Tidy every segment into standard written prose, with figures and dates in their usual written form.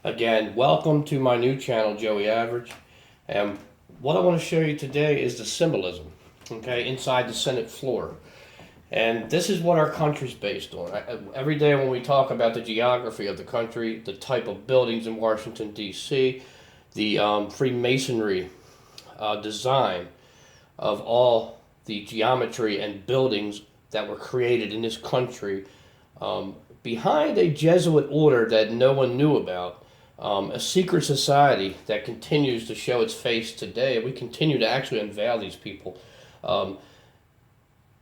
Again, welcome to my new channel, Joey Average. And what I want to show you today is the symbolism, okay, inside the Senate floor. And this is what our country's based on. Every day when we talk about the geography of the country, the type of buildings in Washington, D.C., the Freemasonry design of all the geometry and buildings that were created in this country behind a Jesuit order that no one knew about, a secret society that continues to show its face today. We continue to actually unveil these people.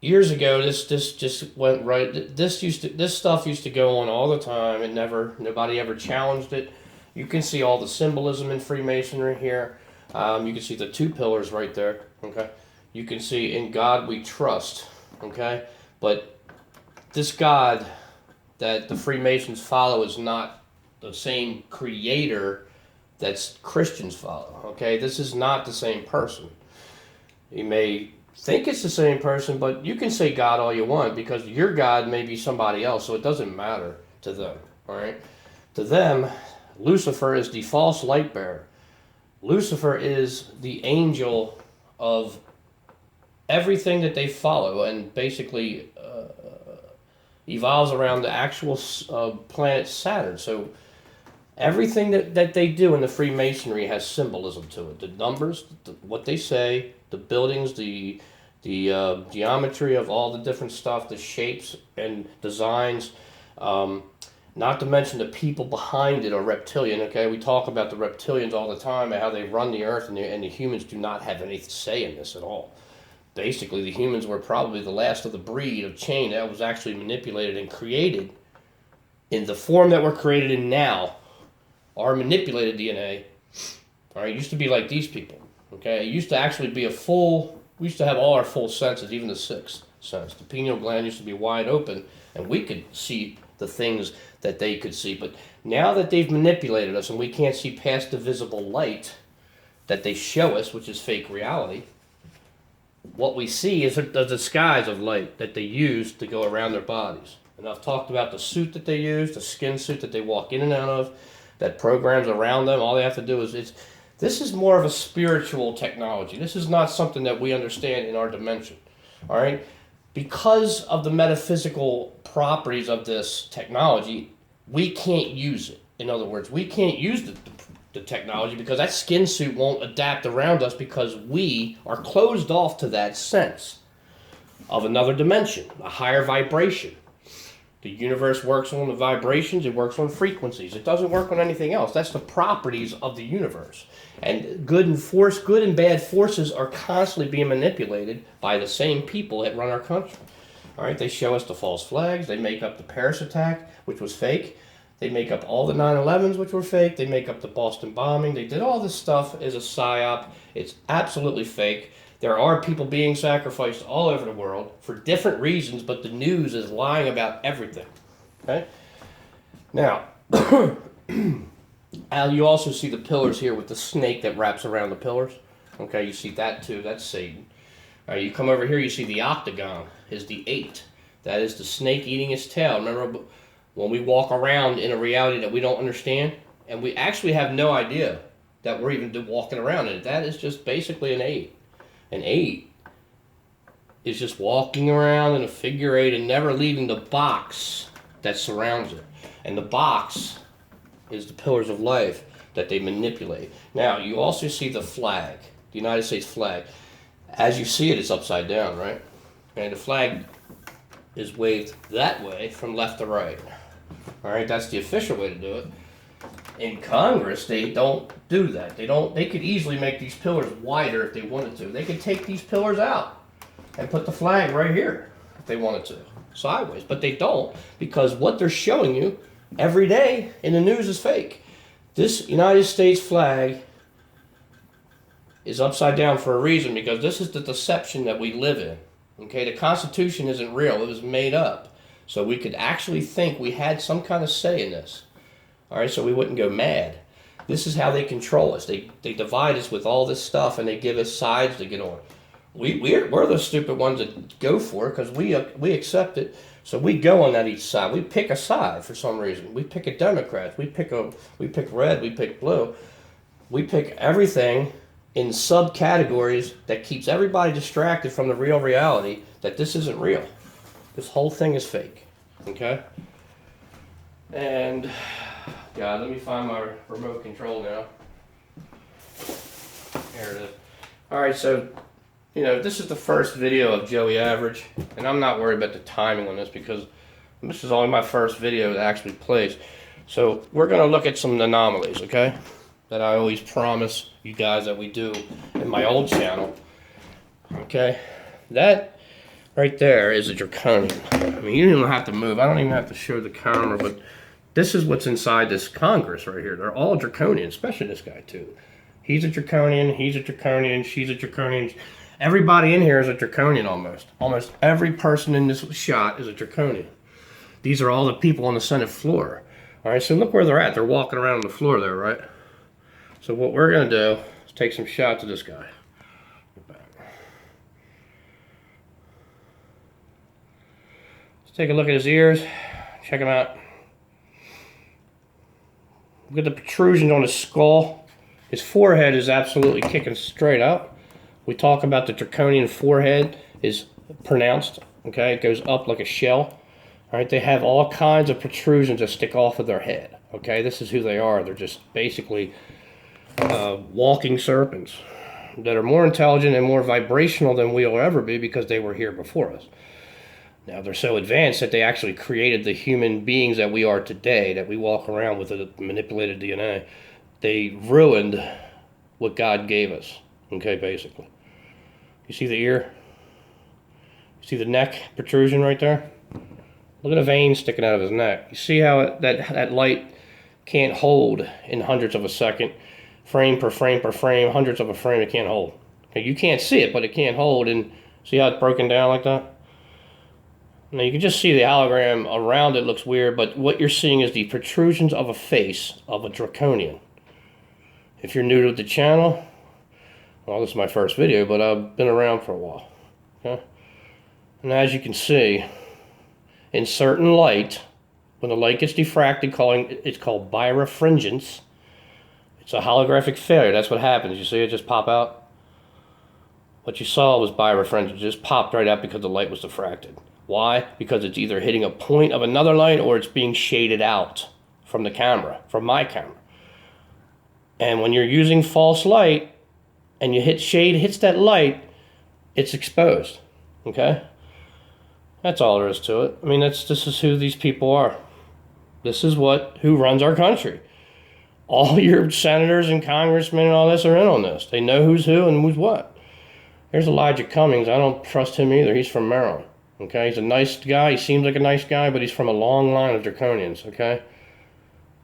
Years ago, this just went right. This stuff used to go on all the time, and nobody ever challenged it. You can see all the symbolism in Freemasonry here. You can see the two pillars right there. Okay, you can see "In God We Trust." Okay, but this God that the Freemasons follow is not the same creator that Christians follow. Okay, this is not the same person. You may think it's the same person, but you can say God all you want because your God may be somebody else, so it doesn't matter to them. All right, to them, Lucifer is the false light bearer. Lucifer is the angel of everything that they follow, and basically evolves around the actual planet Saturn. So everything that they do in the Freemasonry has symbolism to it. The numbers, what they say, the buildings, the geometry of all the different stuff, the shapes and designs, not to mention the people behind it are reptilian. Okay, we talk about the reptilians all the time and how they run the earth, and the humans do not have any say in this at all. Basically, the humans were probably the last of the breed of chain that was actually manipulated and created in the form that we're created in now. Our manipulated DNA, all right, used to be like these people. Okay, it used to actually be we used to have all our full senses, even the sixth sense. The pineal gland used to be wide open, and we could see the things that they could see. But now that they've manipulated us and we can't see past the visible light that they show us, which is fake reality, what we see is a disguise of light that they use to go around their bodies. And I've talked about the suit that they use, the skin suit that they walk in and out of, that programs around them. All they have to do is this is more of a spiritual technology. This is not something that we understand in our dimension. All right? Because of the metaphysical properties of this technology, we can't use it. In other words, we can't use the technology because that skin suit won't adapt around us because we are closed off to that sense of another dimension, a higher vibration. The universe works on the vibrations, it works on frequencies. It doesn't work on anything else. That's the properties of the universe. And good and bad forces are constantly being manipulated by the same people that run our country. All right, they show us the false flags, they make up the Paris attack, which was fake. They make up all the 9/11s, which were fake. They make up the Boston bombing. They did all this stuff as a psyop. It's absolutely fake. There are people being sacrificed all over the world for different reasons, but the news is lying about everything. Okay? Now, you also see the pillars here with the snake that wraps around the pillars. Okay, you see that too. That's Satan. All right, you come over here, you see the octagon is the 8. That is the snake eating its tail. Remember when we walk around in a reality that we don't understand, and we actually have no idea that we're even walking around in it. That is just basically an 8. An 8 is just walking around in a figure 8 and never leaving the box that surrounds it. And the box is the pillars of life that they manipulate. Now, you also see the flag, the United States flag. As you see it, it's upside down, right? And the flag is waved that way from left to right. All right, that's the official way to do it. In Congress, they don't do that. They could easily make these pillars wider if they wanted to. They could take these pillars out and put the flag right here if they wanted to, sideways. But they don't, because what they're showing you every day in the news is fake. This United States flag is upside down for a reason, because this is the deception that we live in. Okay, the Constitution isn't real. It was made up. So we could actually think we had some kind of say in this. All right, so we wouldn't go mad. This is how they control us. They divide us with all this stuff, and they give us sides to get on. We're the stupid ones that go for it because we accept it. So we go on that each side. We pick a side for some reason. We pick a Democrat. We pick red. We pick blue. We pick everything in subcategories that keeps everybody distracted from the real reality that this isn't real. This whole thing is fake. Okay? And God, let me find my remote control now. There it is. All right, so this is the first video of Joey Average, and I'm not worried about the timing on this because this is only my first video that actually plays. So we're going to look at some anomalies, okay, that I always promise you guys that we do in my old channel. Okay, that right there is a draconian. I mean, you don't even have to move. I don't even have to show the camera, but this is what's inside this Congress right here. They're all draconian, especially this guy too. He's a draconian, he's a draconian, she's a draconian. Everybody in here is a draconian almost. Almost every person in this shot is a draconian. These are all the people on the Senate floor. All right, so look where they're at. They're walking around on the floor there, right? So what we're going to do is take some shots of this guy. Let's take a look at his ears. Check him out. Look at the protrusions on his skull. His forehead is absolutely kicking straight up. We talk about the draconian forehead is pronounced, okay? It goes up like a shell. All right, they have all kinds of protrusions that stick off of their head, okay? This is who they are. They're just basically walking serpents that are more intelligent and more vibrational than we'll ever be because they were here before us. Now, they're so advanced that they actually created the human beings that we are today, that we walk around with a manipulated DNA. They ruined what God gave us, okay, basically. You see the ear? You see the neck protrusion right there? Look at the vein sticking out of his neck. You see how that light can't hold in hundredths of a second, frame per frame per frame, hundredths of a frame it can't hold. Okay, you can't see it, but it can't hold. And see how it's broken down like that? Now you can just see the hologram around it looks weird, but what you're seeing is the protrusions of a face of a draconian. If you're new to the channel, well, this is my first video, but I've been around for a while. Okay? And as you can see, in certain light, when the light gets diffracted, it's called birefringence. It's a holographic failure. That's what happens. You see it just pop out? What you saw was birefringence. It just popped right out because the light was diffracted. Why? Because it's either hitting a point of another light or it's being shaded out from the camera, from my camera. And when you're using false light, and you hit shade, hits that light, it's exposed, okay? That's all there is to it. I mean, this is who these people are. This is who runs our country. All your senators and congressmen and all this are in on this. They know who's who and who's what. Here's Elijah Cummings. I don't trust him either. He's from Maryland, okay? He's a nice guy. He seems like a nice guy, but he's from a long line of draconians, okay?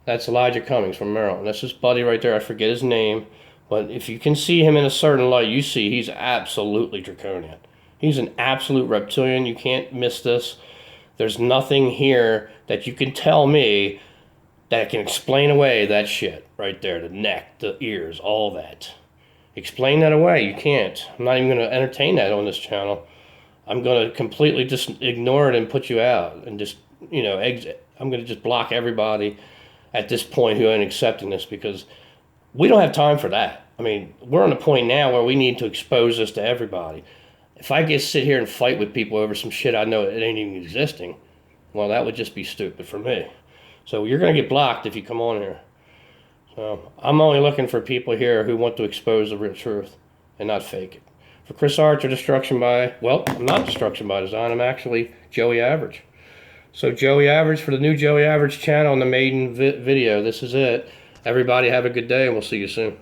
That's Elijah Cummings from Maryland. That's his buddy right there. I forget his name. But if you can see him in a certain light, you see he's absolutely draconian. He's an absolute reptilian. You can't miss this. There's nothing here that you can tell me that can explain away that shit right there. The neck, the ears, all that. Explain that away. You can't. I'm not even going to entertain that on this channel. I'm going to completely just ignore it and put you out and just, exit. I'm going to just block everybody at this point who ain't accepting this because we don't have time for that. I mean, we're on a point now where we need to expose this to everybody. If I get sit here and fight with people over some shit I know it ain't even existing, well, that would just be stupid for me. So you're going to get blocked if you come on here. So I'm only looking for people here who want to expose the real truth and not fake it. For Chris Archer, destruction by, well, I'm not destruction by design. I'm actually Joey Average. So Joey Average for the new Joey Average channel on the maiden video. This is it. Everybody have a good day, and we'll see you soon.